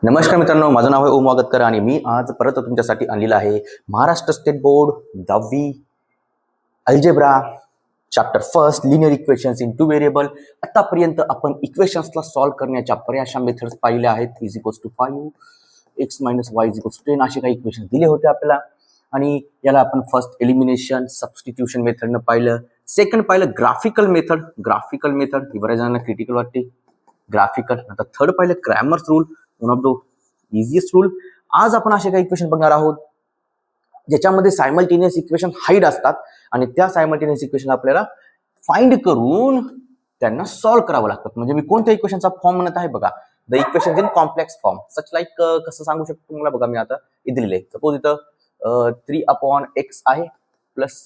नमस्कार मित्रांनो, माझं नाव आहे ओम वागतकर आणि मी आज परत तुमच्यासाठी आणलेला आहे महाराष्ट्र स्टेट बोर्ड 10वी algebra chapter first linear equations in two variable. आतापर्यंत आपण इक्वेशन्सला सॉल्व्ह करण्याच्या बऱ्याचशा मेथड्स पाहिल्या आहेत. Is equals to 5 x minus y is equals to 10 असे काही इक्वेशन दिले होते आपल्याला आणि याला आपण फर्स्ट एलिमिनेशन सबस्टिट्यूशन मेथडनं पाहिलं. सेकंड पाहिलं ग्राफिकल मेथड ही बऱ्याच जणांना क्रिटिकल वाटते ग्राफिकल. आता थर्ड पाहिलं Cramer's rule, one of the easiest rule. आज आपण असे काही इक्वेशन बघणार आहोत ज्याच्यामध्ये सायमल्टेनियस इक्वेशन हाईड असतात आणि त्या सायमल्टेनियस इक्वेशन आपल्याला फाइंड करून त्यांना सॉल्व्ह करावं लागतात. म्हणजे मी कोणत्या इक्वेशनचा फॉर्म म्हणत आहे बघा, the equation in complex form such like कसं सांगू शकतो तुम्हाला बघा. मी आता इथे लिहिले सपोज इथं 3/x आहे plus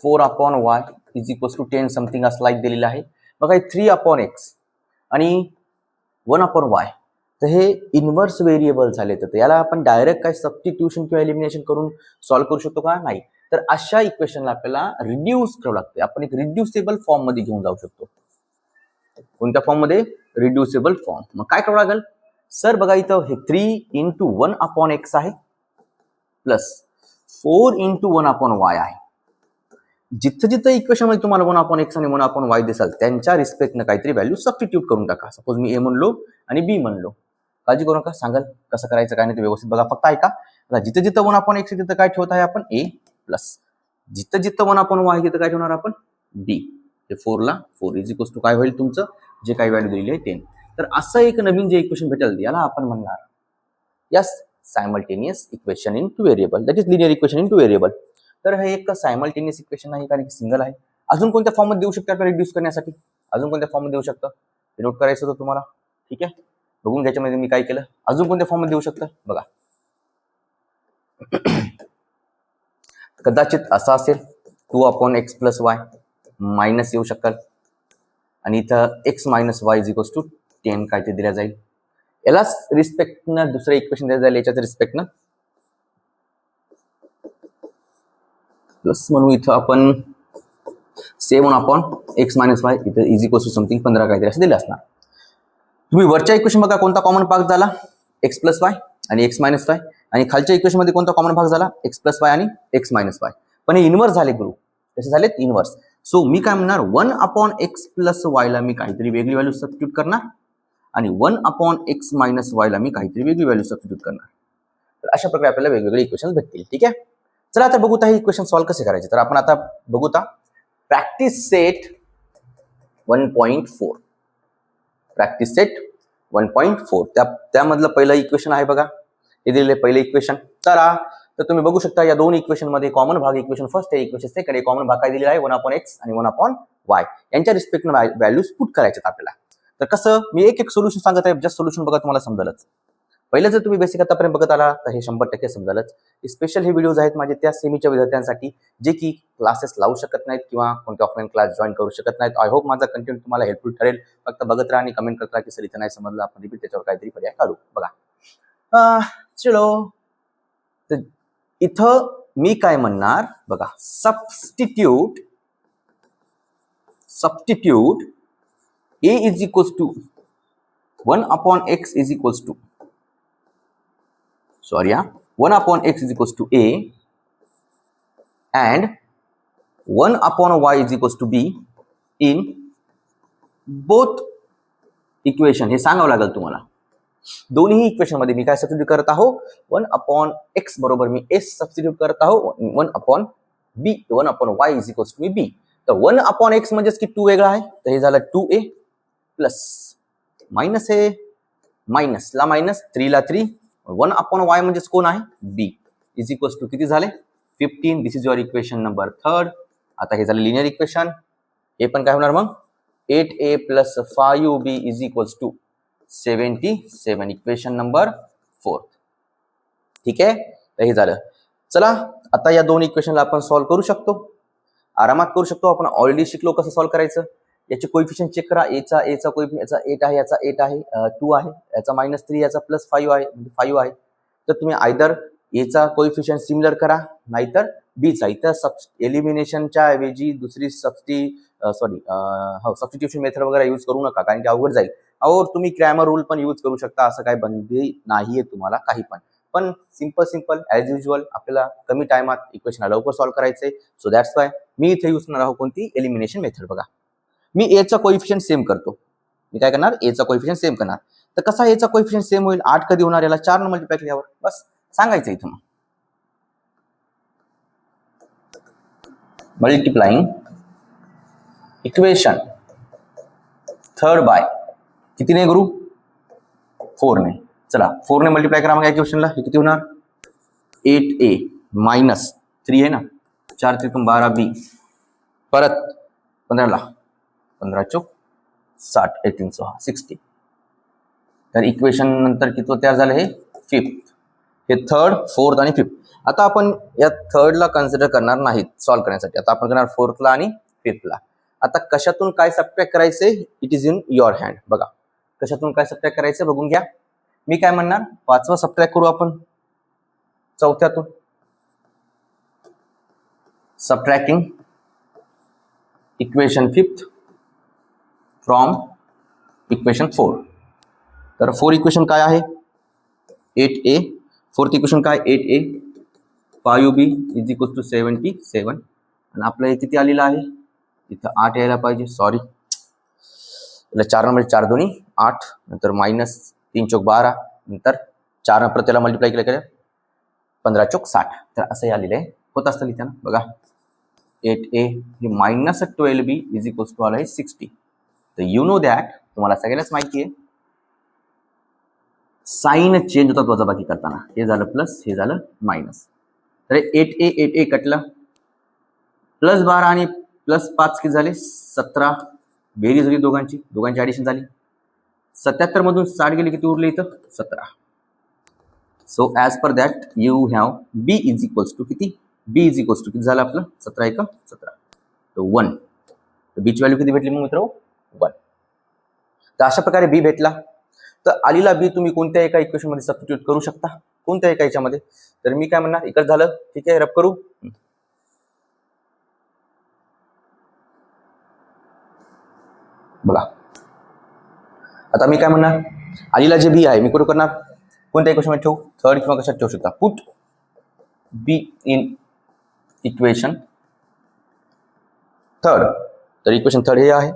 4/y is equals to 10 something असं लाईक दिलेलं आहे बघा. 3/x आणि 1/y तर हे इन्व्हर्स व्हेरिएबल झाले तर याला आपण डायरेक्ट काय सबस्टिट्यूशन किंवा एलिमिनेशन करून सॉल्व्ह करू शकतो का? नाही. तर अशा इक्वेशनला आपल्याला रिड्यूस करावं लागते. आपण एक रिड्युसेबल फॉर्म मध्ये घेऊन जाऊ शकतो. कोणत्या फॉर्म मध्ये? रिड्युसेबल फॉर्म. मग काय करावं लागेल सर? बघा इथं हे 3 × 1/x आहे प्लस 4 × 1/y आहे. जिथं जिथं इक्वेशन मध्ये तुम्हाला 1/x आणि 1/y दिसाल त्यांच्या रिस्पेक्टनं काहीतरी व्हॅल्यू सबस्टिट्यूट करून टाका. सपोज मी ए म्हणलो आणि बी म्हणलो, काळजी करू नका, सांगाल कसं करायचं काय नाही ते व्यवस्थित बघा, फक्त ऐका. जिथं जिथं 1/x तिथं काय ठेवत आहे आपण ए प्लस, जिथं जिथं 1/y तिथं काय ठेवणार आपण बी. हे 4 ला 4 इज इक्वल्स टू काय होईल तुमचं जे काही व्हॅल्यू दिलेली आहे 10. तर असं एक नवीन जे इक्वेशन भेटेल याला आपण म्हणणार yes simultaneous equation in two variable, that is linear equation in two variable. तर हे एक सायमल्टेनियस इक्वेशन आहे कारण की सिंगल आहे. अजून कोणत्या फॉर्म मध्ये देऊ शकतो आपल्याला रिड्यूस करण्यासाठी? अजून कोणत्या फॉर्म मध्ये देऊ शकतं ते नोट करायचं होतं तुम्हाला. ठीक आहे, बघून घ्यायच्यामध्ये मी काय केलं. अजून कोणत्या फॉर्म मध्ये देऊ शकतं बघा. कदाचित असा असेल 2/x + y मायनस येऊ शकेल आणि इथं x - y is equals to 10 काय ते दिल्या जाईल. यालाच रिस्पेक्टनं दुसरं इक्वेशन दिलं जाईल याच्याच रिस्पेक्टनं प्लस म्हणून इथं आपण 7/x - y इथं इज इक्वल्स टू समथिंग 15 काहीतरी असं दिलं असणार. तुम्ही वरच्या इक्वेशन बघा कोणता कॉमन भाग झाला x + y आणि x - y आणि खालच्या इक्वेशन मध्ये कोणता कॉमन भाग झाला x + y आणि x - y. पण हे इन्व्हर्स झाले गुरु, कसे झालेत इन्व्हर्स. सो मी काय म्हणणार 1/x + y ला मी काहीतरी वेगळी व्हॅल्यू सबस्टिट्यूट करणार आणि 1/x - y ला मी काहीतरी वेगळी व्हॅल्यू सबस्टिट्यूट करणार. तर अशा प्रकारे आपल्याला वेगवेगळे इक्वेशन भेटतील. ठीक आहे, चला आता बघूता हे इक्वेशन सॉल्व्ह कसे करायचे. तर आपण आता बघूता प्रॅक्टिस सेट 1.4. प्रॅक्टिस सेट 1.4 त्यामधलं पहिलं इक्वेशन आहे बघा, हे दिलेले पहिले इक्वेशन. तर तुम्ही बघू शकता या दोन इक्वेशन मध्ये कॉमन भाग इक्वेशन फर्स्ट आहे इक्वेशन सेकंड आहे. कॉमन भाग काय दिलेला आहे 1/x आणि 1/y यांच्या रिस्पेक्टनं व्हॅल्यूज पुट करायचे आपल्याला. तर कसं मी एक एक सोल्युशन सांगत आहे, जस्ट सोल्युशन बघा तुम्हाला समजेलच. पहिलं जर तुम्ही बेसिक आतापर्यंत बघत आला तर हे 100% समजेलच. स्पेशल हे व्हिडिओज आहेत माझे त्या सेमीच्या विद्यार्थ्यांसाठी जे की क्लासेस लावू शकत नाहीत किंवा कोणते ऑफलाईन क्लास जॉईन करू शकत नाहीत. आय होप माझा कंटेंट तुम्हाला हेल्पफुल ठरेल. फक्त बघत राहा आणि कमेंट करत राहा की सर इथं नाही समजलं, आपण रिपीट त्याच्यावर काहीतरी पर्याय काढू. बघा चलो, तर इथं मी काय म्हणणार बघा, substitute a is equals to 1/x is equals to 1/x is equals to a and 1/y is equals to b in both equation. हे सांगावं लागेल तुम्हाला. दोन्ही इक्वेशन मध्ये मी काय सबस्टिट्यूट करत आहो 1/x बरोबर मी s सबस्टिट्यूट करत आहो 1/y is equals to b. तर 1/x म्हणजेच की 2 वेगळा आहे तर हे झालं 2a प्लस मायनस हे मायनस ला मायनस 3 ला 3 1/y म्हणजेच कोण आहे b इज इक्वल्स टू किती झाले 15. दिस इज युअर इक्वेशन नंबर 3. आता हे झालं लिनियर इक्वेशन. हे पण काय होणार मग 8a + 5b is equals to 77 equation number 4. ठीक आहे, तर हे झालं. चला आता या दोन इक्वेशनला आपण सॉल्व्ह करू शकतो, आरामात करू शकतो. आपण ऑलरेडी शिकलो कसं सॉल्व्ह करायचं. याचे कोएफिशिएंट चेक करा. याचा कोएफिशिएंट याचा 8 आहे, याचा 8 आहे, 2 आहे, याचा -3, याचा +5 आहे, म्हणजे 5 आहे. तर तुम्ही आयदर याचा कोएफिशिएंट सिमिलर करा नाहीतर बीचा. इथं एलिमिनेशनच्या ऐवजी दुसरी सबस्टिट्यूशन मेथड वगैरे यूज करू नका कारण की अवघड जाईल. और तुम्ही ग्रॅमर रूल पण यूज करू शकता, असं काही बंदी नाहीये तुम्हाला काही पण सिंपल ॲज युजल आपल्याला कमी टायमात इक्वेशन लवकर सॉल्व्ह करायचंय. सो दॅट्स वाय मी इथे यूज करणार आहोत कोणती एलिमिनेशन मेथड. बघा मी एचा कोइफिशियंट सेम करतो. मी काय करणार, एचा कोइफिशियंट सेम करणार. तर कसा एचा कोइफिशियंट सेम होईल, 8 कधी होणार, याला 4 ने मल्टिप्लाय केल्यावर बस सांगायचं इथून. मल्टिप्लाइंग इक्वेशन थर्ड बाय कितीने करू, 4 ने. चला 4 ने मल्टिप्लाय करा मग या इक्वेशनला. हे किती होणार, 8a मायनस 3 आहे ना, 4 त्रिकम 12b परत 15 ला 15 चौक 60 18 60. तर इक्वेशन नंतर किती तयार झालं, हे फिफ्थ. हे थर्ड, फोर्थ आणि फिफ्थ. आता आपण या थर्डला कन्सिडर करणार नाहीत सॉल्व्ह करण्यासाठी. आता आपण करणार फोर्थला आणि फिफ्थला. आता कशातून काय सबट्रॅक्ट करायचे, it is in your hand. बघा कशातून काय सबट्रॅक्ट करायचं बघून घ्या. मी काय म्हणणार, 5वा सबट्रॅक्ट करू आपण 4थ्यातून. Subtracting equation fifth from equation 4. तर 4 इक्वेशन काय आहे, 8a. फोर्थ इक्वेशन काय, 8a 5b is equal to 77. आणि आपलं हे किती आलेलं आहे, इथं 8 यायला पाहिजे, सॉरी. 4 नंबर 4 दोन्ही 8, नंतर मायनस 3 चौक 12, नंतर 4 नंतर त्याला मल्टिप्लाय केलं 15 चौक 60. तर असं आलेलं आहे, होत असतं लिहिताना. बघा 8a हे minus 12b is equal to आला आहे 60. तर यू नो दॅट, तुम्हाला सगळ्यालाच माहिती आहे साइन चेंज होतात वजाबाकी करताना. हे झालं प्लस, हे झालं मायनस. तर 8a कटलं, प्लस 12 आणि प्लस 5 किती झाले 17. बेरीज झाली दोघांची ॲडिशन झाली. 77 मधून 60 गेले, किती उरले इथं 17. So as per that you have b is equals to किती, बी इज इक्वल्स टू किती झालं आपलं 17 1 17. तर 1. तर बीची व्हॅल्यू किती भेटली मग मित्र, 1. तर अशा प्रकारे बी भेटला. तर आलेला बी तुम्ही कोणत्या एका इक्वेशन मध्ये सबस्टिट्यूट करू शकता, कोणत्या एका याच्यामध्ये. तर मी काय म्हणणार, एकच झालं, ठीक आहे, रब करू. बघा आता मी काय म्हणणार, आलेला जे बी आहे मी कुठं करणार, कोणत्या इक्वेशन मध्ये ठेवू, थर्ड किंवा कशात ठेवू शकता. Put be in equation third. तर इक्वेशन थर्ड हे आहे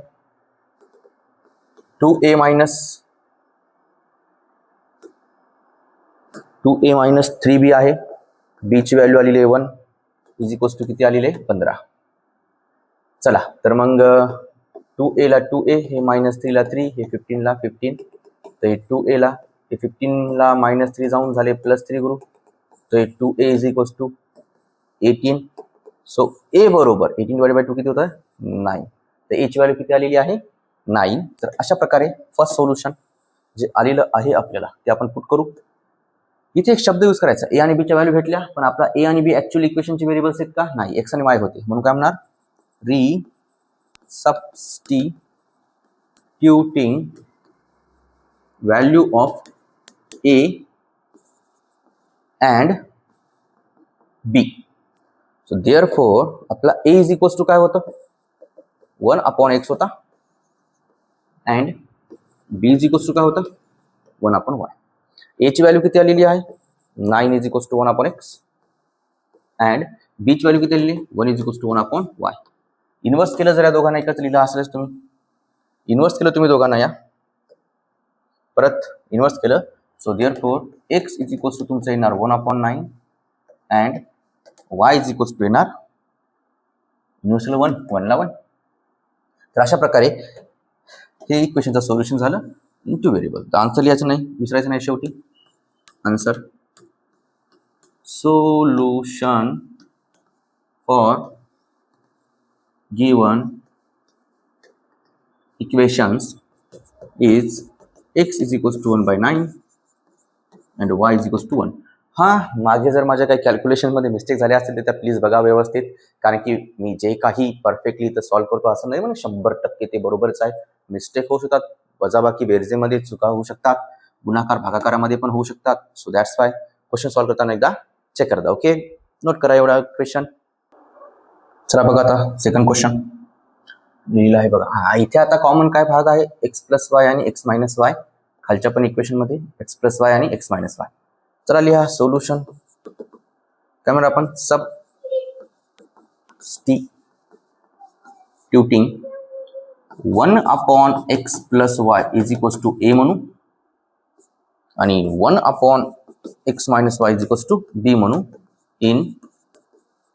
2a मायनस 3b आहे. b ची व्हॅल्यू आलेली आहे 1 इज इक्वल्स टू किती आलेले 15. चला तर मग 2a ला 2a, हे मायनस 3 ला 3, हे 15 ला 15. तर हे 2a ला हे 15 ला मायनस 3 जाऊन झाले प्लस 3 करू. तर हे 2a is equals to 18. So a बरोबर 18 डिवाइडेड बाय 2 किती होतं 9. तर a ची व्हॅल्यू किती आलेली आहे 9. तर अशा प्रकारे फर्स्ट सोल्युशन जे आलेलं आहे आपल्याला ते आपण पुट करू. इथे एक शब्द यूज करायचा, ए आणि बीच्या व्हॅल्यू भेटल्या, पण आपला ए आणि बी ऍक्च्युअली इक्वेशनचे व्हेरिएबल्स आहेत का, नाही, एक्स आणि वाय होते. म्हणून काय म्हणणार, resubstituting value of a and b. So therefore आपला ए इज इक्वल्स टू काय होतं 1/x होता, and B is equals to काय होतं 1/y. ए ची व्हॅल्यू किती आलेली आहे 9 is equals to 1/x, and B ची व्हॅल्यू किती आलेली 1 is equals to 1/y. Inverse केलं जर या दोघांना एकच लिहिलं असेलच तुम्ही, इन्व्हर्स केलं तुम्ही दोघांना, या परत इन्व्हर्स केलं. So therefore x is equals to तुमचं येणार 1/9 and y is equals to येणार इन्व्हर्स केलं 1 ला 1. तर अशा प्रकारे हे इक्वेशनचं सोल्युशन झालं इंटू व्हेरिएबल. तर आन्सर लिहायचं नाही, विसरायचं नाही शेवटी. Answer solution for given equations is x is equals to 1/9 and y is equals to 1. हां, मागे जर माझ्या काही कॅल्क्युलेशनमध्ये मिस्टेक झाले असतील तर त्या प्लीज बघा व्यवस्थित, कारण की मी जे काही परफेक्टली तर सॉल्व्ह करतो असं नाही म्हणजे 100% ते बरोबरच आहे. मिस्टेक होऊ शकतात, वजाबाकी बेरजेमध्ये चुका होऊ शकतात, गुणाकार भागाकारामध्ये पण होऊ शकतात. So that's why question solve करताना एकदा चेक करता. ओके, नोट करा एवढा क्वेश्चन. चला बघा आता सेकंड क्वेश्चन. लिहिलं आहे बघा. हा, इथे आता कॉमन काय भाग आहे, एक्स प्लस वाय आणि एक्स मायनस वाय. खालच्या पण इक्वेशन मध्ये एक्स प्लस वाय आणि एक्स मायनस वाय. चला लिहा सोल्युशन. त्यामुळे आपण substituting 1/x plus y is equals to A म्हणू आणि 1/x minus y is equals to B म्हणू इन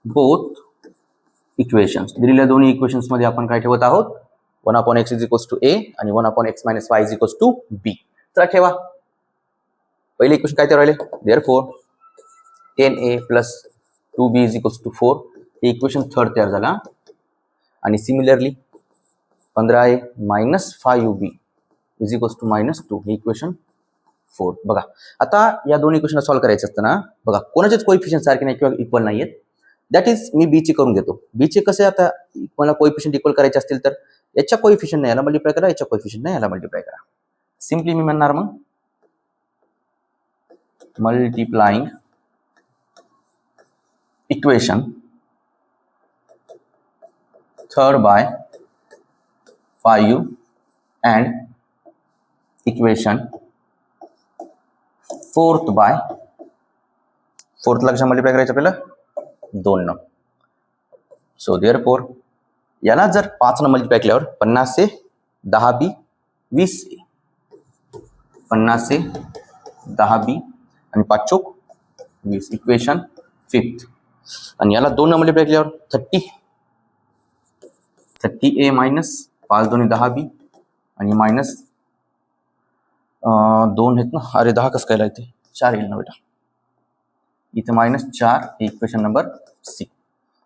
बोथ इक्वेशन्स. दिलेल्या दोन्ही इक्वेशन्स मध्ये आपण काय ठेवत आहोत, 1/x is equals to A आणि 1/x minus y is equals to B. चला ठेवा. पहिले इक्वेशन काय ते राहिले, therefore 10a plus 2b is equals to 4. हे इक्वेशन थर्ड तयार झाला. आणि similarly 15a minus 5b is equals to minus 2. हे इक्वेशन 4. बघा आता या दोन इक्वेशनला सॉल्व्ह करायचं असतं ना, बघा कोणाचेच कोएफिशियंट सारखे नाही किंवा इक्वल नाही आहेत. दॅट इज मी बी चे करून घेतो. बी चे कसे आता मला कोएफिशियंट इक्वल करायचे असतील तर याच्या कोएफिशियंट नाही याला मल्टिप्लाय करा, याच्या कोएफिशियंट नाही याला मल्टिप्लाय करा. सिम्पली मी म्हणणार मग multiplying equation third by 5 and equation fourth by फोर्थला कशा मल्टिप्लाय करायचं आपल्याला 2 न. सो देअरफॉर याला जर 5 न मल्टिप्लाय केल्यावर 50 से 10b 20a 50 से 10b आणि 5 चौक 20 इक्वेशन फिफ्थ. आणि याला 2 न मल्टिप्लाय केल्यावर 30a मायनस 5 2 10b आणि मायनस 2 आहेत ना, अरे 10 कसं काय इथे 4 येईल ना बेटा, इथे मायनस 4. Equation number 6.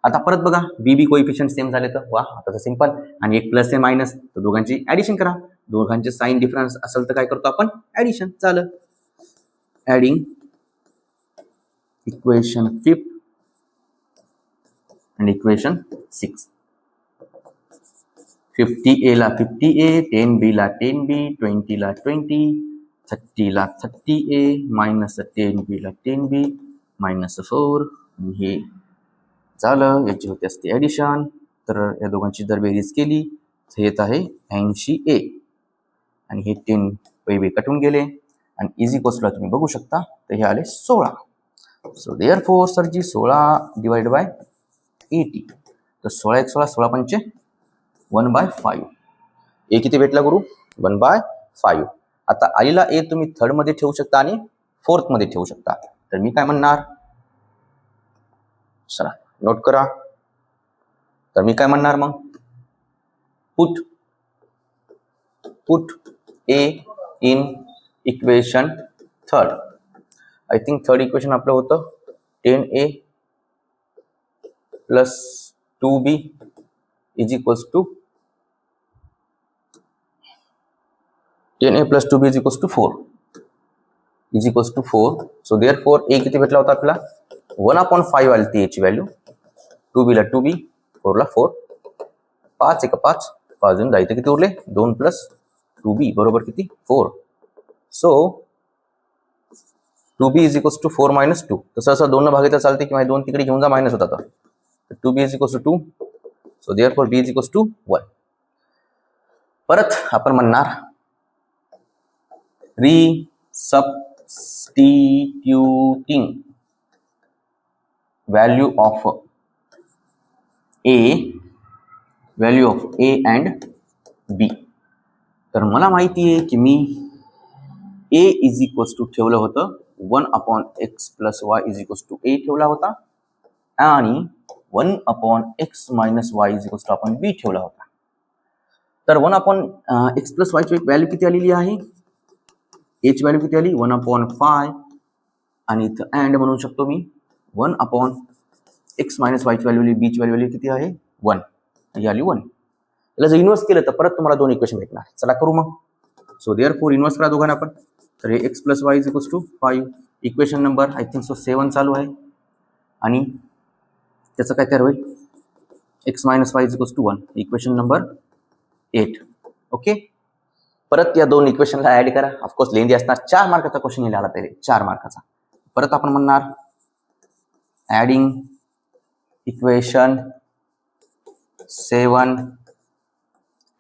आता परत बघा बी कोएफिशियंट सेम झाले तर वा, आता तर सिंपल. आणि एक प्लस आहे मायनस तर दोघांची ऍडिशन करा. दोघांचे साइन डिफरन्स असेल तर काय करतो आपण, ऍडिशन. चालेल, ऍडिंग इक्वेशन फिफ्थ आणि इक्वेशन 6. 50a ला 50a, 10b ला 10b, 20 ला 20, 30 ला 30a मायनस 10b ला 10b मायनस 4. हे झालं, याची होते असते ऍडिशन. तर या दोघांची जर बेरीज केली तर येत आहे 80a आणि हे 10 पैबे कटून गेले आणि इझी कोस्टला तुम्ही बघू शकता तर हे आले 16. So therefore sir ji 16 divide by 80 तर 16 1 16 16 पंचे 1/5. ए किती भेटला गुरु, 1/5. आता आलेला ए तुम्ही थर्ड मध्ये ठेवू शकता आणि फोर्थ मध्ये ठेवू शकता. तर मी काय म्हणणार, चला नोट करा. तर मी काय म्हणणार मग, put A in equation third. I think third equation आपलं होतं 10a plus 2b is equals to 10a plus 2b is equals to 4 is equals to 4. So therefore a किती भेटला होता आपल्याला 1/5 आली ती याची व्हॅल्यू. 2b ला 2b, 4 ला 4, 5 1 5 5 10 इथे किती उरले 2 प्लस 2b बरोबर किती 4. So 2b is equals to 4 minus 2. तसं असं 2 न भागितलं चालते किंवा 2 तिकडे घेऊन जा, मायनस होता तर 2b is equals to 2. So therefore b is equals to 1. परत आपण म्हणणार substituting value of a and b. तर मला माहिती आहे की मी a इज इक्वल्स टू ठेवलं होतं 1/x plus y is equals to a ठेवला होता आणि 1/x minus y is equals to आपण b ठेवला होता. तर 1/x प्लस वाय ची व्हॅल्यू किती आलेली आहे, a ची व्हॅल्यू किती आली 1/5 आणि इथं अँड म्हणू शकतो मी 1/x मायनस वाय ची व्हॅल्यू, b ची व्हॅल्यू किती आहे 1, ही आली 1. याला जर इन्व्हर्स केलं तर परत तुम्हाला 2 इक्वेशन भेटणार. चला करू मग. सो देअरफॉर इन्व्हर्स करा दोघांना आपण. तर हे x plus y is equals to 5. Equation number I think so 7 चालू आहे आणि त्याचं काय तयार होईल x minus y is equals to 1. Equation number 8. Okay, परत या 2 इक्वेशनला ऍड करा. ऑफकोर्स लेंदी असणार, 4 मार्काचा क्वेश्चन लिहिला पहिले 4 मार्काचा. परत आपण म्हणणार adding equation 7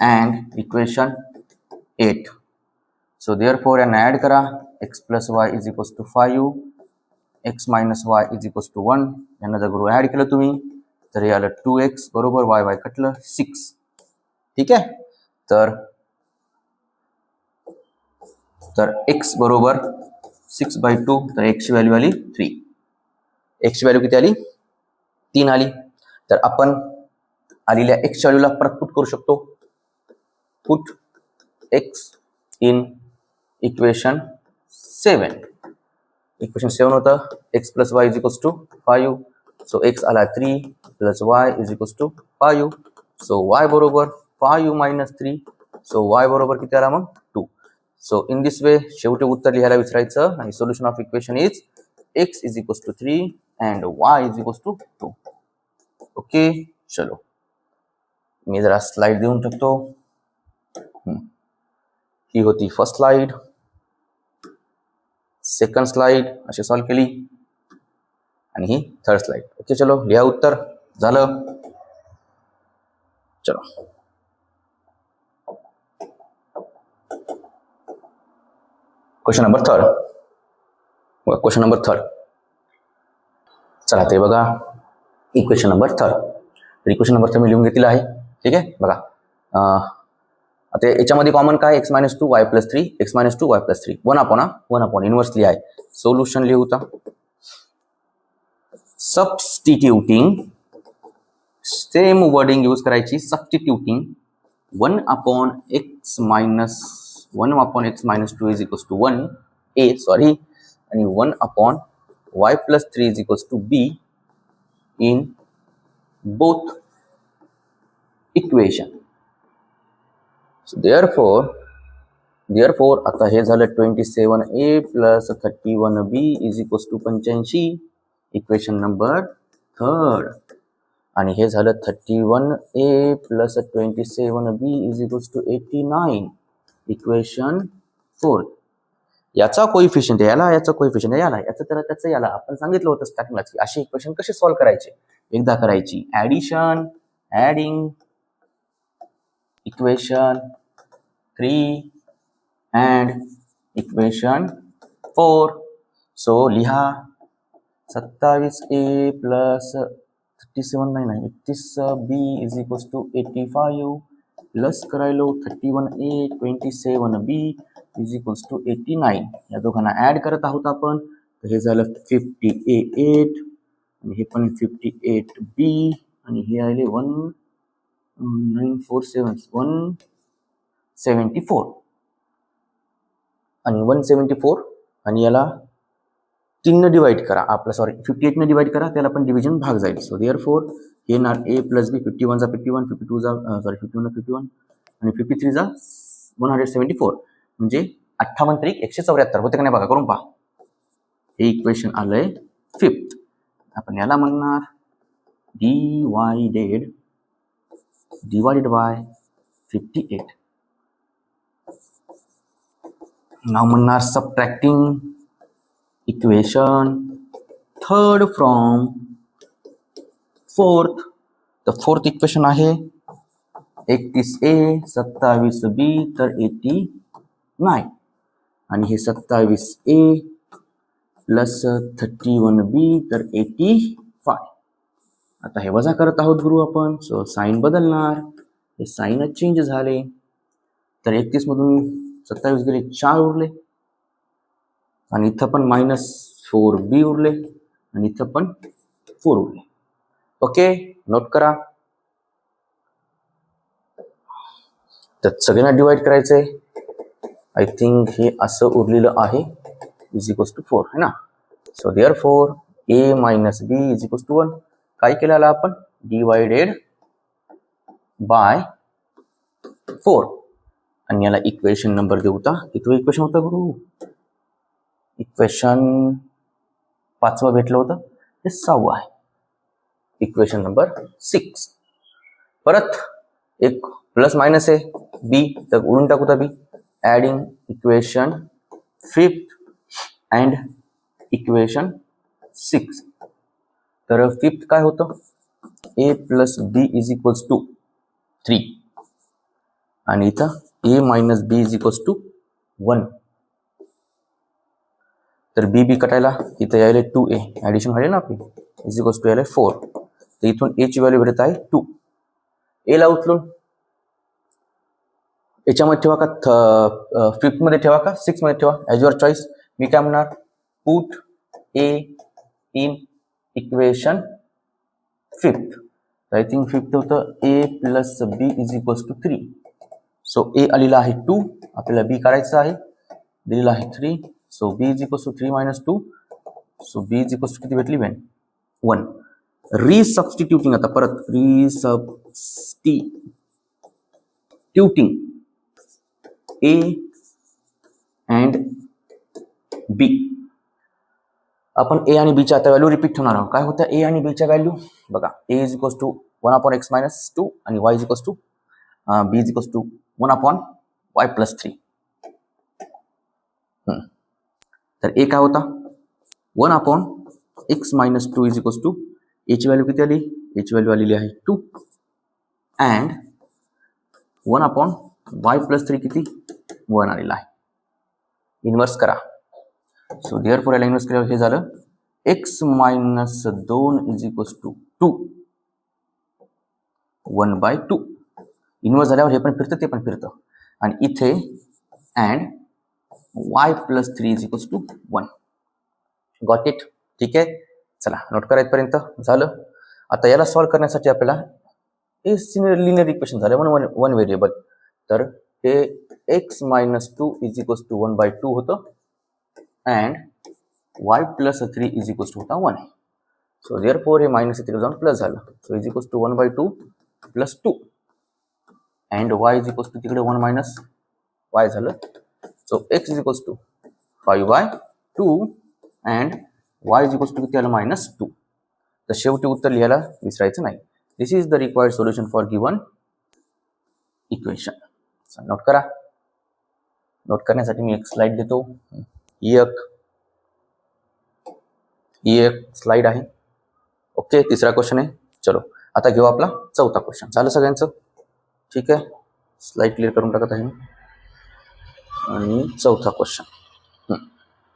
and equation 8. So therefore यांना ॲड करा. x plus y is equals to 5, x minus y is equals to 1. यांना जर बरोबर ॲड केलं तुम्ही तर हे आलं 2x बरोबर वाय वाय कटलं 6. ठीक आहे. तर x बरोबर 6/2. तर x ची व्हॅल्यू आली 3. x ची व्हॅल्यू किती आली? 3 आली. तर आपण आलेल्या x च्या व्हॅल्यूला परत पुट करू शकतो. Put x in equation 7. Equation 7 होतं x plus y is equals to 5. So x आला 3 plus y is equals to 5. So y बरोबर 5 मायनस 3. सो y बरोबर किती आला मग 2. सो इन दिस वे शेवटी उत्तर लिहायला विचारायचं आणि solution of equation is x is equals to 3 and y is equals to 2. Okay, चलो मी जरा स्लाइड देऊन टाकतो. ही होती फर्स्ट स्लाइड. सेकंड स्लाइड अशी सॉल्व केली आणि ही थर्ड स्लाइड. ओके, चलो लिहा उत्तर. झालं. चलो question number third. Question number third. चला ते बघा इक्वेशन नंबर थर्ड. तर इक्वेशन नंबर थर्ड मी लिहून घेतलेलं आहे. ठीक आहे. बघा आता याच्यामध्ये कॉमन काय? x minus 2 y plus 3 x minus 2 y plus 3 1 upon inversely आहे. सोल्युशन लिहूता सबस्टिट्यूटिंग, सेम वर्डिंग यूज करायची. Substituting 1 upon x minus 2 is equals to 1 आणि 1 upon y plus 3 is equals to b in both equation. therefore आता हे झालं 27a plus 31b is equals to 85. Equation number third. आणि हे झालं 31a plus 27b is equals to 89. Equation 4. याचा coefficient याला, याचा कोइफिशियंट याला, याचं तर त्याचं याला. आपण सांगितलं होतं स्टार्टिंगला की अशी इक्वेशन कशी सॉल्व्ह करायचे. एकदा करायची addition, adding equation 3 and equation 4. So लिहा 27a plus 31b is equals to 85 plus करायलो 31a 27b is equals to 89. या दोघांना ऍड करत आहोत आपण. तर हे झालं 58 आणि हे पण 58b आणि हे आले 174 आणि 174 आणि याला 3 ने डिवाइड करा. आपला 58 ने डिवाइड करा, त्याला पण डिव्हिजन भाग जाईल. सो देअरफॉर हे ना a प्लस b 51 जा 51, 52 जा 51 आणि 53 जा 174 म्हणजे 58 त्रिक 174 होते का नाही बघा, करून पहा. हे इक्वेशन आलंय 5th. आपण याला म्हणणार divided by 58. नाव म्हणणार subtracting equation third from fourth. तर फोर्थ इक्वेशन आहे 31a 27b तर 89 आणि हे 27a प्लस 31b तर 85. आता हे वजा करत आहोत गुरु आपण. सो साइन बदलणार, हे साइनच चेंज झाले. तर 31 मधून 27 गेले 4 उरले आणि इथं पण -4b उरले आणि इथं पण 4 उरले. ओके, नोट करा. तर सगळ्यांना डिवाइड करायचंय. आय थिंक हे असं उरलेलं आहे इज इक्वल्स टू 4 है ना. So therefore a minus b is equals to 1. काय केलं आपण? डिवाइडेड बाय 4 आणि याला इक्वेशन नंबर देऊ होता. किती इक्वेशन होतं गुरु? इक्वेशन 5वं भेटलं होतं, हे 6वं आहे. Equation number 6. परत एक प्लस मायनस आहे बी, तर उडून टाकू b. Adding equation 5th and equation 6. तर 5th काय होतं? a plus b is equals to 3 आणि इथं a minus b is equals to 1. तर बी बी कटायला इथं यायला 2a ॲडिशन व्हायला ना आपली इज इक्वल्स टू यायला 4. तर इथून ए ची व्हॅल्यू भेटत आहे 2. एला उचलून याच्यामध्ये ठेवा का, फिफ्थमध्ये ठेवा का सिक्समध्ये ठेवा, ॲज युअर चॉईस. मी काय म्हणणार, put A in equation fifth. I think fifth होतं a plus B is equals to 3. So a आलेला आहे 2, आपल्याला बी काढायचं आहे, दिलेला आहे 3. So B is equals to 3 minus 2. So B is equals to किती भेटली 1. रिसबस्टिट्युटिंग, आता परत रिसबस्टिट्युटिंग ए अँड बी. आपण ए आणि बीच्या आता व्हॅल्यू रिपीट ठेवणार आहोत. काय होतं ए आणि बीच्या व्हॅल्यू बघा, a is equals to 1/x minus 2 आणि y is equals to b is equals to 1/y plus 3. तर ए काय होता 1/x minus 2 is equals to a ची व्हॅल्यू किती आली, ए ची व्हॅल्यू आलेली आहे 2 अँड 1/y प्लस 3 किती 1 आलेला आहे. इन्व्हर्स करा. सो देअरफॉर याला इन्व्हर्स केल्यावर हे झालं x minus 2 is equals to 2 1/2. Inverse झाल्यावर हे पण फिरतं ते पण फिरतं आणि इथे and y plus 3 is equals to 1. Got it. ठीक आहे, चला नोट करा इथपर्यंत झालं. आता याला सॉल्व्ह करण्यासाठी आपल्याला हे लिनियर इक्वेशन झालं वन व्हेरिएबल. तर हे x minus 2 is equals to 1/2 होतं and y plus 3 is equals to होता 1. सो देअरफॉर हे मायनस तिकडे जाऊन प्लस झालं. So is equals to 1/2 plus 2 and y is equals to तिकडे 1 मायनस y झालं. So x is equals to 5/2 and y is equals to किती आलं minus 2. तर शेवटी उत्तर लिहायला विसरायचं नाही. This is the required solution for given equation. Note करा. नोट करण्यासाठी मी एक स्लाइड देतो. एक स्लाइड आहे. ओके, तिसरा क्वेश्चन आहे. चलो आता घेऊ आपला चौथा क्वेश्चन. झालं सगळ्यांचं? ठीक आहे, स्लाइड क्लिअर करून टाकत आहे आणि चौथा question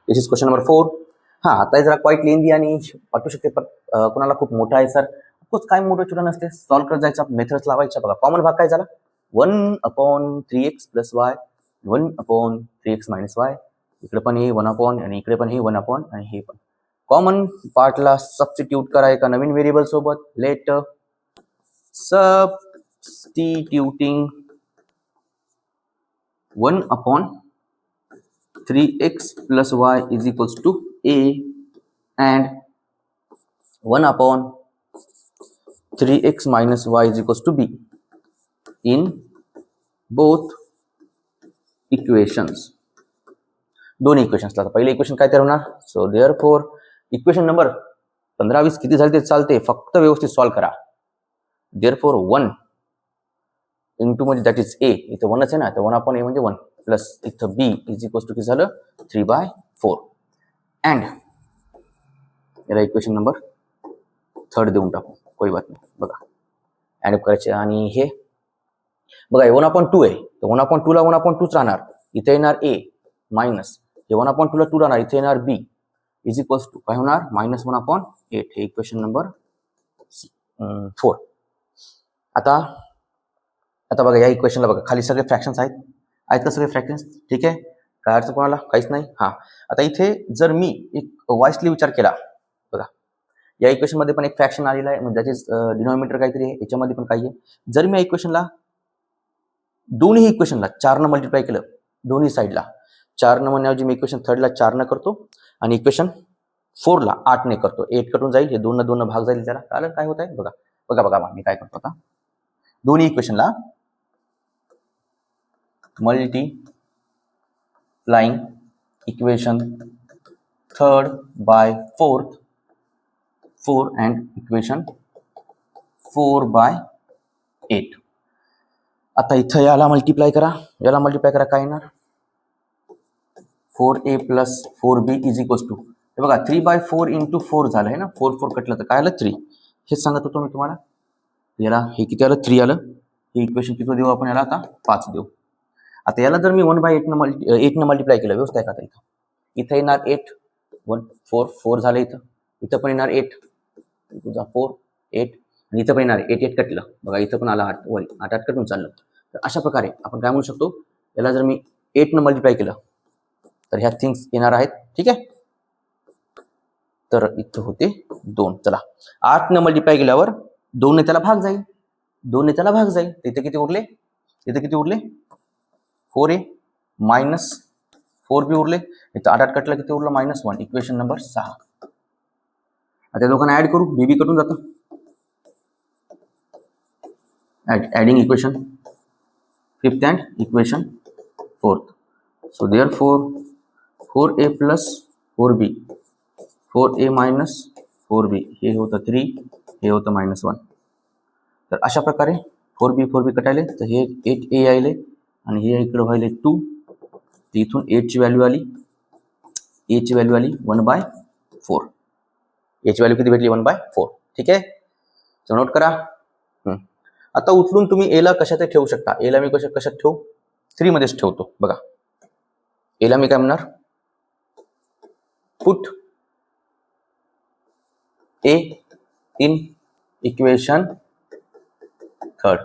this is question number 4. हां, आता जरा क्वाईट लेंदी आणि वाटू शकते, पण कोणाला खूप मोठा आहे सर. ऑफकोर्स काय मोठं छोटं नसते, सॉल्व्ह करत जायचं, मेथड्स लावायच्या. बघा कॉमन भाग काय झाला 1/3x plus y 1/3x minus y. इकडे पण हे 1 आणि इकडे पण हे 1 आणि हे पण. कॉमन पार्टला सबस्टिट्यूट करा एका नवीन व्हेरिएबल सोबत. Let substituting 1/3x plus y is equals to a and 1/3x minus y is equals to b in both equations. दोन इक्वेशन्स. पहिले इक्वेशन काय तयार होणार. सो देअरफॉर इक्वेशन नंबर 15-20 किती झाले ते चालते, फक्त व्यवस्थित सॉल्व्ह करा. देअरफॉर 1 इंटू म्हणजे दॅट इज ए, इथं 1च आहे ना, तर 1/a म्हणजे 1 प्लस इथं b इज इक्वल्स टू किती झालं 3/4 अँड याला इक्वेशन नंबर 3 देऊन टाकू, कोई बात नाही. बघा ॲड करायचे आणि हे बघा 1/2 आहे, तर 1/2 ला 1/2च राहणार. इथे येणार a मायनस हे 1/2 ला 2 राहणार, इथे येणार b इज इक्वल्स टू काय होणार -1/8. हे इक्वेशन नंबर 4. आता बघा या इक्वेशनला बघा खाली सगळे फ्रॅक्शन्स आहेत का सगळे फ्रॅक्शन्स. ठीक आहे, काय अर्थ कोणाला काहीच नाही. हां, आता इथे जर मी एक वाईसली विचार केला, बघा या इक्वेशनमध्ये पण एक फ्रॅक्शन आलेला आहे, म्हणजे त्याचे डिनॉमिनेटर काहीतरी आहे, याच्यामध्ये पण काही आहे. जर मी या इक्वेशनला दोन्ही इक्वेशनला 4 ने मल्टिप्लाय केलं, दोन्ही साईडला 4 ने म्हणण्याऐवजी मी इक्वेशन 3 ला 4 ने करतो आणि इक्वेशन 4 ला 8 ने करतो. 8 कटून जाईल, हे 2 ने 2 ने भाग जाईल. त्याला कारण काय होत आहे बघा मी काय करतो आता दोन्ही इक्वेशनला multiplying equation 3rd by 4th 4 and equation 4/8. आता इथं याला मल्टिप्लाय करा काय येणार 4a plus 4b is equals to हे बघा 3/4 इंटू 4 झालं आहे ना, 4 कटलं तर काय आलं 3. हेच सांगत होतो मी तुम्हाला. याला हे किती आलं 3 आलं. हे इक्वेशन किती देऊ आपण याला आता 5 देऊ. आता याला जर मी 1/8 न मल्टिप्लाय केलं व्यवस्थित आहे का इथं येणार 8 1 4 4 झालं इथं पण येणार 8 तुझा 4 8 आणि इथं पण येणार 8 8 कटलं बघा इथं पण आला 8 वर 8 8 कटून चाललं. तर अशा प्रकारे आपण काय म्हणू शकतो याला जर मी 8 न मल्टिप्लाय केलं तर ह्या थिंग्स येणार आहेत. ठीक आहे, तर इथं होते 2. चला 8 न मल्टिप्लाय केल्यावर 2 ने त्याला भाग जाईल 2 ने त्याला भाग जाईल. इथे किती उरले 4a मायनस 4b उरले. इथं 8 8 कटलं किती उरलं -1. Equation number 6. आता दोघांना ऍड करू. बीबी कटून जातं. Adding equation 5th and equation 4th. So therefore 4a plus 4b 4a minus 4b हे होतं 3 हे होतं -1. तर अशा प्रकारे 4b कटायले तर हे 8a आले आणि हे इकडे व्हायले 2. इथून 8 ची व्हॅल्यू आली 1/4. याची व्हॅल्यू किती भेटली 1/4. ठीक आहे, सो नोट करा. आता उचलून तुम्ही एला कशात ठेवू शकता. एला मी कशात ठेवू 3 मध्येच ठेवतो. बघा एला मी काय म्हणणार put A in equation 3rd.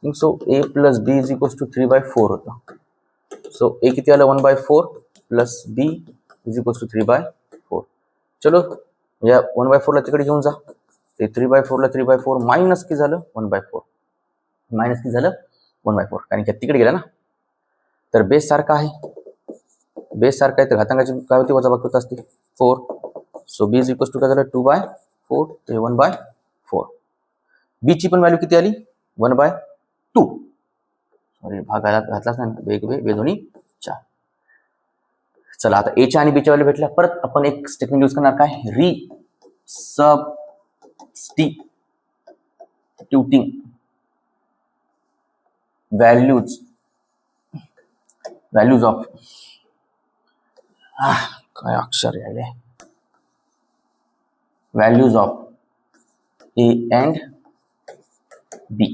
So A plus B is equals to 3/4 होतं. सो ए किती आलं 1/4 plus B is equals to 3/4. चलो या 1/4 ला तिकडे घेऊन जा. ते 3/4 ला 3/4 मायनस किती झालं 1/4 मायनस किती झालं 1/4 कारण की तिकडे गेला ना. तर बेस सारखा आहे तर घातांकाची काय होती वजाबाकी होत असते 4. So B is equals to काय झालं 2/4 ते 1/4. बी ची पण व्हॅल्यू किती आली 1/2. सॉरी भागाला घातलाच नाही बेदोनी 4. चला आता एच्या आणि बीच्या व्हॅल्यू भेटल्या. परत आपण एक स्टेटमेंट यूज करणार काय सबस्टिट्यूटिंग व्हॅल्यूज ऑफ काय अक्षर आहे values of a and b.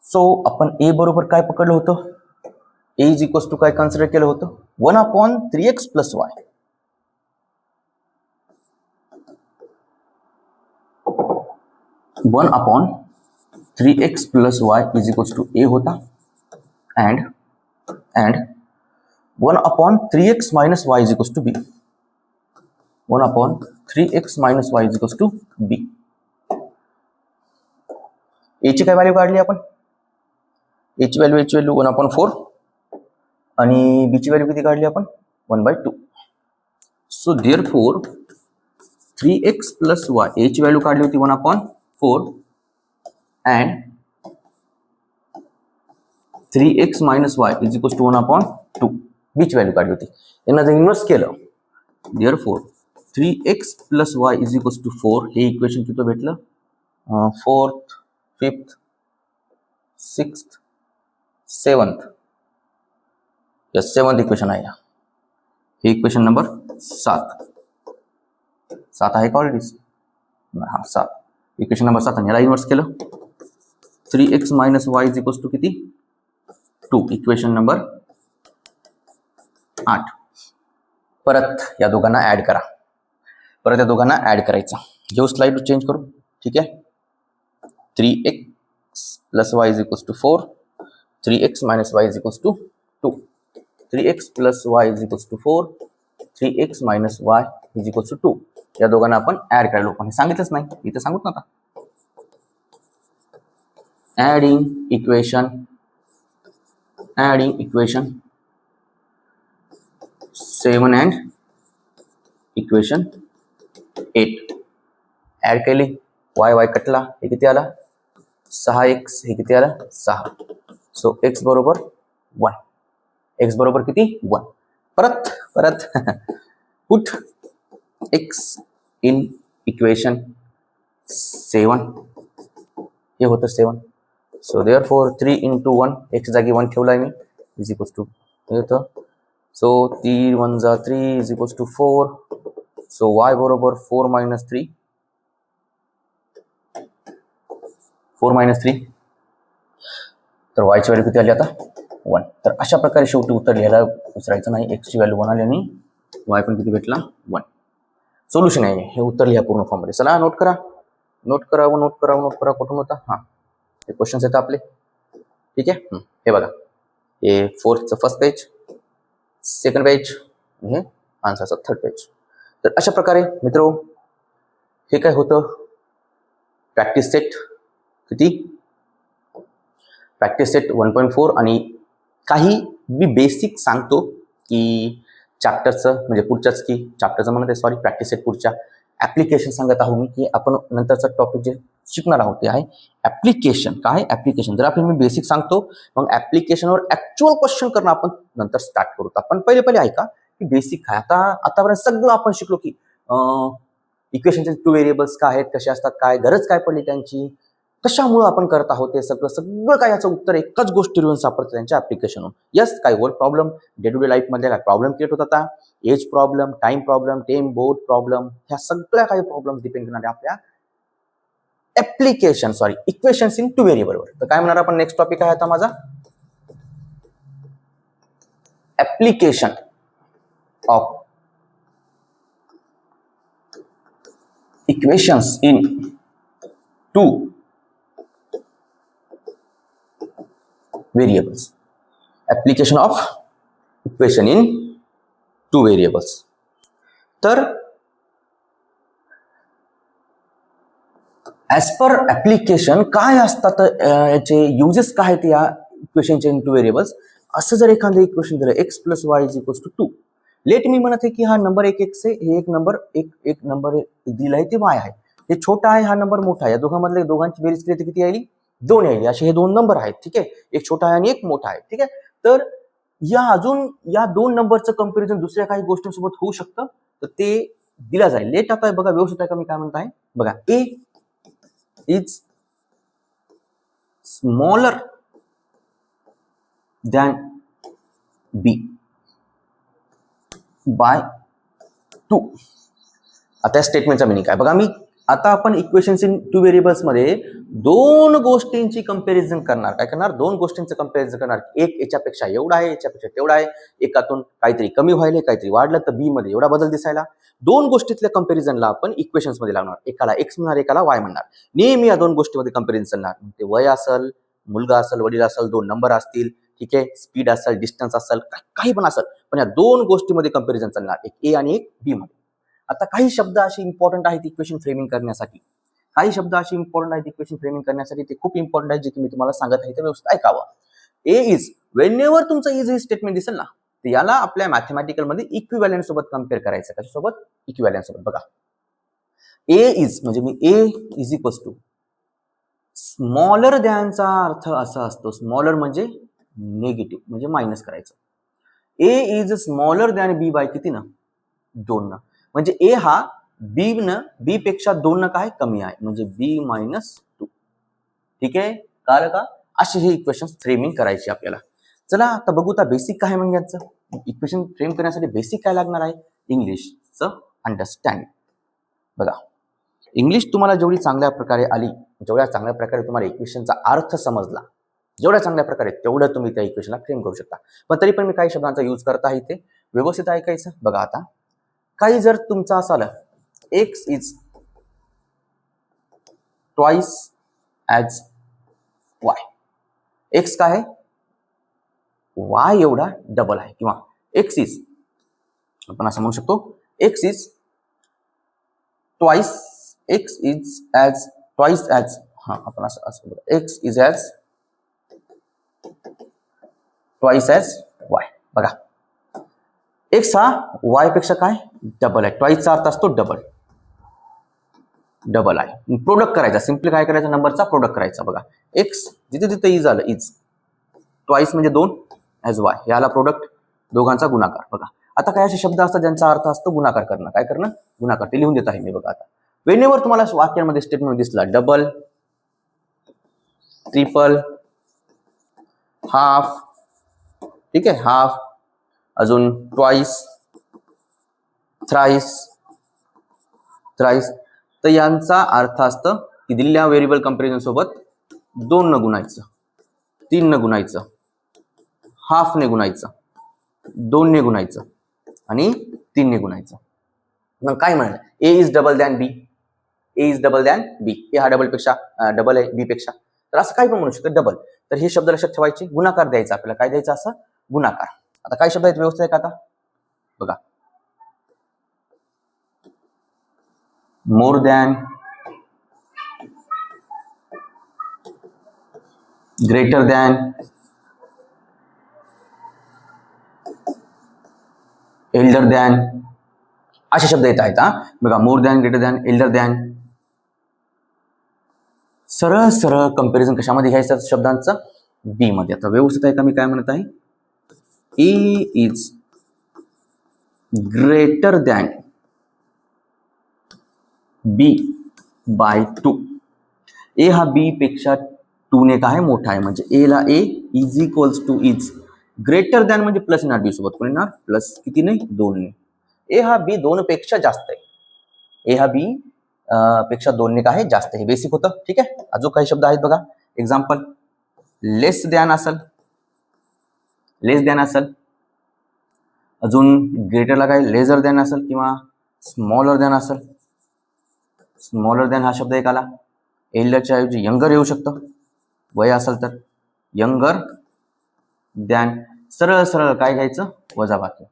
So आपण ए बरोबर काय पकडलं होतं ए इज इक्वल्स टू काय कन्सिडर केलं होतं 1/3x plus y. One upon 3x plus y is equals to a होता and 1/3x minus y is equals to b. 1/3x minus y is equals to b. a ची काय value काढली आपण a ची value 1/4 आणि b ची value किती काढली आपण 1/2. So therefore 3x plus y a ची व्हॅल्यू काढली होती 1/4 and 3x minus y is equals to 1/2. b ची व्हॅल्यू काढली होती. यांना जर इन्व्हर्स केलं therefore 3x plus y is equals to 4 हे इक्वेशन किती भेटलं 4th 5th 6th 7th. Yes 7th equation आहे. हे इक्वेशन नंबर 7 आहे का ऑलरेडी हा 7 इक्वेशन नंबर 7 आणि याला इन्व्हर्स केलं 3x minus y is equals to किती 2 इक्वेशन नंबर 8. परत या दोघांना ऍड करा. घेऊ स्लाइड चेंज करू. ठीक आहे 3x plus y is equals to 4 3x minus y is equals to 2 3x plus y is equals to 4 3x minus y is equals to 2. या दोघांना आपण ऍड करायला पण सांगितलंच नाही इथे सांगत नव्हता. adding equation 7 and equation 8 add केली y कटला हे किती आला 6x हे किती आला 6. सो x बरोबर 1 x बरोबर किती 1. परत पुट x इन इक्वेशन 7 हे होतं 7. सो देयरफॉर 3 into 1 x जागी 1 ठेवलाय मी इज इक्वल्स टू हे होतं. सो 3 1 जा 3 is equals to 4. So y बरोबर 4 - 3 तर वायची व्हॅल्यू किती आली आता 1. तर अशा प्रकारे शेवटी उत्तर लिहायला विसरायचं नाही. एक्सची व्हॅल्यू 1 आली आणि वाय पण किती भेटला 1. सोल्युशन आहे हे. उत्तर लिहा पूर्ण फॉर्ममध्ये. चला नोट करा, नोट करा, नोट करा, नोट करा. कुठून होता? हां, हे क्वेश्चन्स आहेत आपले. ठीक आहे. हे बघा, हे 4th first page, 2nd page, हे आन्सरचं 3rd पेज. तर अशा प्रकारे मित्रो हे काय होतं, प्रॅक्टिस सेट किती, प्रॅक्टिस सेट 1.4. आणि काही मी बेसिक सांगतो की चॅप्टरचं म्हणजे पुढच्याच की चॅप्टरचं म्हणत आहे सॉरी, प्रॅक्टिस सेट पुढच्या ॲप्लिकेशन सांगत आहोत मी की आपण नंतरचा टॉपिक जे शिकणार आहोत ते आहे ॲप्लिकेशन. काय ॲप्लिकेशन? जर आपण मी बेसिक सांगतो मग ॲप्लिकेशनवर ॲक्च्युअल क्वेश्चन करणं आपण नंतर स्टार्ट करू. आपण पहिले ऐका की बेसिक काय. आतापर्यंत सगळं आपण शिकलो की इक्वेशनचे 2 व्हेरिएबल्स काय आहेत, कसे असतात, काय गरज काय पडली त्यांची, कशामुळे आपण करत आहोत, ते सगळं काय याचं उत्तर एकाच गोष्टीवरून सापडतं त्यांच्या ॲप्लिकेशनवर. यस, काही word problem day to day लाईफमध्ये काय प्रॉब्लेम क्रिएट होत आता, age problem, time problem, time board problem, ह्या सगळ्या काही प्रॉब्लेम डिपेंड करणारे आपल्या ॲप्लिकेशन इक्वेशन्स इन 2 व्हेरिएबलवर. तर काय म्हणणार आपण, नेक्स्ट टॉपिक आहे आता माझा application of equations in 2 variables. Application of equation in 2 variables. तर ॲज पर ॲप्लिकेशन काय असतात याचे युजेस काय आहेत या इक्वेशनचे इन 2 व्हेरिएबल्स. असं जर एखादं इक्वेशन दिलं x + y = 2, लेट मी म्हणत आहे की हा नंबर एक x आहे, हे एक नंबर दिला आहे ते y आहे, हे छोटा आहे, हा नंबर मोठा आहे, या दोघांची बेरीज केली तर किती येईल? 2 येईल. असे हे 2 नंबर आहेत. ठीक आहे, एक छोटा आहे आणि एक मोठा आहे. ठीक आहे, तर या 2 नंबरचं कंपॅरिझन दुसऱ्या काही गोष्टींसोबत होऊ शकतं, तर ते दिला जाईल. लेट आता बघा व्यवस्थित आहे का मी काय म्हणत आहे बघा. A is smaller than b by 2. आता या स्टेटमेंटचा मिनिंग काय बघा. आता आपण इक्वेशन्स इन 2 व्हेरिएबल्स मध्ये 2 गोष्टींची कंपॅरिझन करणार. काय करणार? 2 गोष्टींचं कंपॅरिझन करणार. एक याच्यापेक्षा एवढा आहे, याच्यापेक्षा तेवढा आहे, एकातून काहीतरी कमी व्हायला, काहीतरी वाढलं, तर बी मध्ये एवढा बदल दिसायला. 2 गोष्टीतल्या कंपॅरिझनला आपण इक्वेशन्स मध्ये लावणार. एकाला एक्स म्हणणार, एकाला वाय म्हणणार. नेहमी या 2 गोष्टींमध्ये कंपॅरिझन चालणार. ते वय असेल, मुलगा असेल, वडील असेल, 2 नंबर असतील, ठीक आहे, स्पीड असेल, डिस्टन्स असेल, काही पण असेल, पण या 2 गोष्टींमध्ये कंपॅरिझन चालणार, एक ए आणि एक बी मध्ये. आता काही शब्द असे इम्पॉर्टंट आहेत इक्वेशन फ्रेमिंग करण्यासाठी. ते खूप इम्पॉर्टंट आहे, जे की मी तुम्हाला सांगत आहे ते व्यवस्थित ऐकावं. ए इज, वेनेवर तुमचं इज हे स्टेटमेंट दिसेल ना, तर याला आपल्या मॅथमॅटिकल मध्ये इक्विव्हॅलंट सोबत कम्पेअर करायचं. कशासोबत? इक्विव्हॅलंट सोबत. बघा, ए इज म्हणजे मी a is equals to smaller दॅनचा अर्थ असा असतो, स्मॉलर म्हणजे निगेटिव्ह म्हणजे मायनस करायचं. A is smaller than b by किती ना? 2 ना. म्हणजे ए हा बी पेक्षा 2 न काय कमी आहे, म्हणजे b-2. ठीक आहे, कळलं का? असे हे इक्वेशन फ्रेमिंग करायची आपल्याला. चला आता बघू तर बेसिक काय म्हणजे याचं इक्वेशन फ्रेम करण्यासाठी बेसिक काय लागणार आहे? इंग्लिशचं अंडरस्टँडिंग. बघा, इंग्लिश तुम्हाला जेवढी चांगल्या प्रकारे आली, जेवढ्या चांगल्या प्रकारे तुम्हाला इक्वेशनचा अर्थ समजला, जेवढ्या चांगल्या प्रकारे तेवढं तुम्ही त्या इक्वेशनला फ्रेम करू शकता. पण तरी पण मी काही शब्दांचा यूज करत आहे, ते व्यवस्थित ऐकायचं. बघा, आता काही जर तुमचं असं आलं x is twice as y, x काय आहे? y एवढा डबल आहे, किंवा x is, आपण असं म्हणू शकतो, x is twice as आपण असं बघा, x is as twice as y. बघा, x हा y पेक्षा काय डबल आहे. ट्वाइसचा अर्थ असतो डबल आहे. प्रोडक्ट करायचा, सिम्पली काय करायचं, नंबरचा प्रोडक्ट करायचा. बघा, एक्स जिथे जिथे इज आलं, इज ट्वाइस म्हणजे 2 ॲज वाय, याला प्रोडक्ट, दोघांचा गुणाकार. बघा, आता काय असे शब्द असतात ज्यांचा अर्थ असतो गुणाकार करणं. काय करणं? गुणाकार. ते लिहून देत आहे मी. बघा, आता वेनेवर तुम्हाला वाक्यामध्ये स्टेटमेंट दिसला डबल, ट्रिपल, हाफ, ठीक आहे, हाफ, अजून ट्वाइस, थ्राइस, तर यांचा अर्थ असतं की दिलेल्या व्हेरिएबल कंपॅरिझन सोबत 2 न गुणायचं. 3 ने गुणायचं, हाफ ने गुणायचं, 2 ने गुणायचं आणि 3 ने गुणायचं. मग काय म्हणाल, a is double than b, a is double than b, a हा डबल पेक्षा डबल आहे बी पेक्षा, तर असं काय पण म्हणू शकतो डबल. तर हे शब्द लक्षात ठेवायचे, गुणाकार द्यायचा आपल्याला, काय द्यायचं असं गुणाकार. आता काय शब्द आहेत व्यवस्थित आहे का आता बघा, more than, greater than, Elder than, असे शब्द येत आहेत. बघा, more than, greater than, Elder than. सरळ सरळ कंपॅरिझन कशामध्ये घ्यायचं शब्दांचं, बी मध्ये. आता व्यवस्थित आहे का मी काय म्हणत आहे, a is greater than b by 2. A हा बी पेक्षा 2 ने काय मोठा आहे, म्हणजे ए ला a is equals to is greater than म्हणजे प्लस येणार बी सोबत, कोण येणार प्लस किती ने 2 ने. ए हा बी 2 पेक्षा जास्त आहे, ए हा बी पेक्षा 2 ने काय जास्त आहे, हे बेसिक होतं. ठीक आहे, अजून काही शब्द आहेत बघा, एक्झाम्पल लेस दॅन असेल, लेस दॅन असेल, अजून ग्रेटरला काय लेझर दॅन असेल किंवा स्मॉलर दॅन असेल. स्मॉलर दॅन हा शब्द एक आला. एल्डरच्या ऐवजी यंगर येऊ शकतं, वय असेल तर यंगर दॅन. सरळ सरळ काय घ्यायचं, वजाबाकी.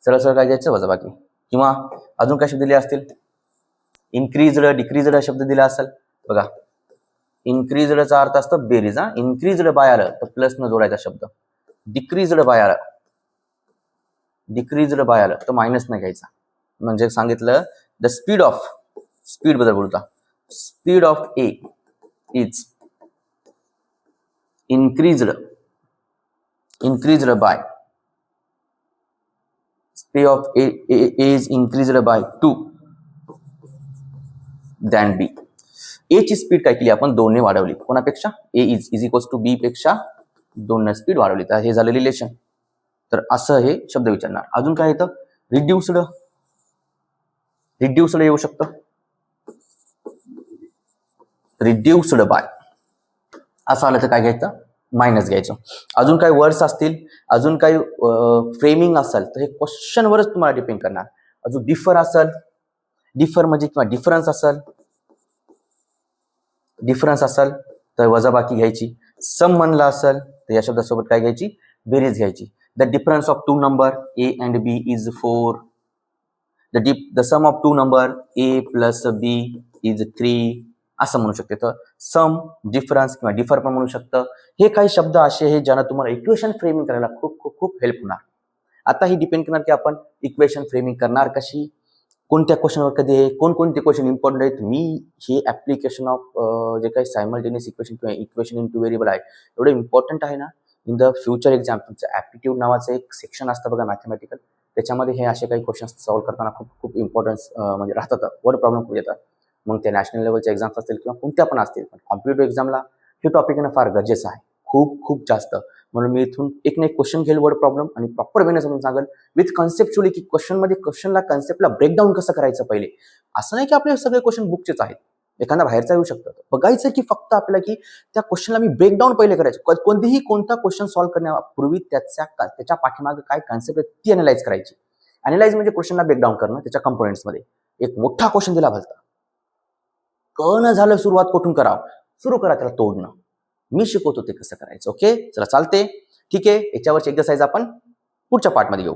सरळ सरळ काय घ्यायचं, वजाबाकी. किंवा अजून काय शब्द दिले असतील, इन्क्रीजड, डिक्रीजड शब्द दिला असेल बघा. इन्क्रीजडचा अर्थ असतं बेरीज, इन्क्रीजड बाय आलं तर प्लस न जोडायचा शब्द, डिक्रीजड बाय आलं, डिक्रीजड बाय आलं तर मायनस न घ्यायचा. म्हणजे सांगितलं द स्पीड ऑफ, स्पीड बद्दल बोलता, speed of a is increased, increased by, speed of a is increased by 2 than b. A ची स्पीड काय केली आपण 2 ने वाढवली, कोणापेक्षा, a is equals to b पेक्षा 2 ने स्पीड वाढवली. तर हे झालं रिलेशन. तर असं हे शब्द विचारणार. अजून काय येतं, रिड्यूस्ड, रिड्यूस्ड येऊ शकतं, रिड्यूस्ड बाय असं आलं तर काय घ्यायचं, मायनस घ्यायचं. अजून काही वर्ड्स असतील, अजून काही फ्रेमिंग असेल तर हे क्वेश्चनवरच तुम्हाला डिपेंड करणार. अजून डिफर असेल, डिफर म्हणजे किंवा डिफरन्स असेल, डिफरन्स असेल तर वजाबाकी घ्यायची. सम म्हणला असेल तर या शब्दासोबत काय घ्यायची, बेरीज घ्यायची. The difference of 2 number A and B is 4. The sum of 2 number A plus B is 3 असं म्हणू शकते. तर सम, डिफरन्स किंवा डिफर पण म्हणू शकतं. हे काही शब्द असे आहेत ज्यांना तुम्हाला इक्वेशन फ्रेमिंग करायला खूप खूप खूप हेल्प होणार. आता ही डिपेंड करणार की आपण इक्वेशन फ्रेमिंग करणार कशी, कोणत्या क्वेश्चनवर कधी आहे, कोणकोणते क्वेश्चन इम्पॉर्टंट आहेत. मी हे ऍप्लिकेशन ऑफ जे काही सायमल्टेनियस इक्वेशन किंवा इक्वेशन इन टू व्हेरिएबल आहे एवढं इम्पॉर्टंट आहे ना. इन द फ्युचर एक्झाम तुमचं ऍप्टिट्यूड नावाचं एक सेक्शन असतं बघा मॅथमॅटिकल, त्याच्यामध्ये हे असे काही क्वेश्चन्स सॉल्व्ह करताना खूप खूप इम्पॉर्टन्स म्हणजे राहतात, वर्ड प्रॉब्लेम खूप येतात. मग ते नॅशनल लेवलचे एक्झाम्स असतील किंवा कोणत्या पण असतील, पण कॉम्पिटेटिव्ह एक्झामला हे टॉपिक येणं फार गरजेचं आहे, खूप खूप जास्त. म्हणून मी इथून एक ना एक क्वेश्चन घेईल वर्ड प्रॉब्लेम आणि प्रॉपर वेने समजून सांगेल विथ कन्सेप्च्युअली की क्वेश्चनमध्ये क्वेश्चनला कन्सेप्टला ब्रेकडाऊन कसं करायचं पहिले. असं नाही की आपले सगळे क्वेश्चन बुकचेच आहेत, एखादा बाहेरचा येऊ शकतं. बघायचं की फक्त आपल्याला की त्या क्वेश्चनला मी ब्रेकडाऊन पहिले करायचं. कोणता क्वेश्चन सॉल्व्ह करण्यापूर्वी त्याच्या पाठीमागे काय कन्सेप्ट आहे ती अनालाइज करायची. अनालाइज म्हणजे क्वेश्चनला ब्रेकडाऊन करणं त्याच्या कंपोनेंट्समध्ये. एक मोठा क्वेश्चन दिला भलता, कळणं झालं सुरुवात कुठून करावं, सुरू करा त्याला तोडणं. मी शिकवतो ते कसं करायचं. ओके, चला चालते, ठीक आहे. याच्यावरची एक्सरसाइज आपण पुढच्या पार्टमध्ये घेऊ.